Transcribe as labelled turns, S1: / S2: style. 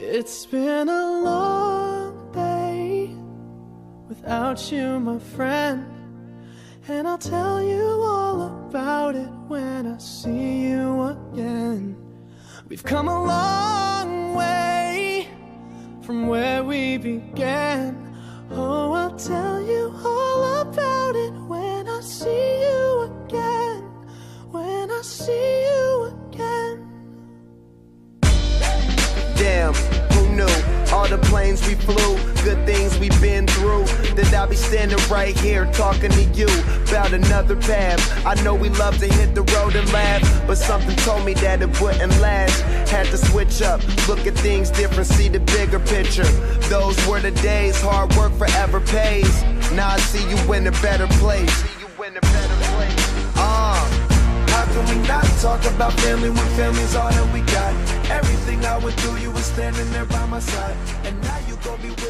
S1: It's been a long day without you, my friend, and I'll tell you all about it when I see you again. We've come a long way from where we began. Oh, I'll tell you all about it when I see you again. When I see you again.
S2: Damn, who knew? All the planes we flew, good things we've been through, that I'll be standing right here talking to you about another path. I know we love to hit the road and laugh, but something told me that it wouldn't last. Had to switch up, look at things different, see the bigger picture. Those were the days, hard work forever pays. Now I see you in a better place. How can we not talk about family when family's all that we got? Everything I went through, you were standing there by my side, and now you gon' be with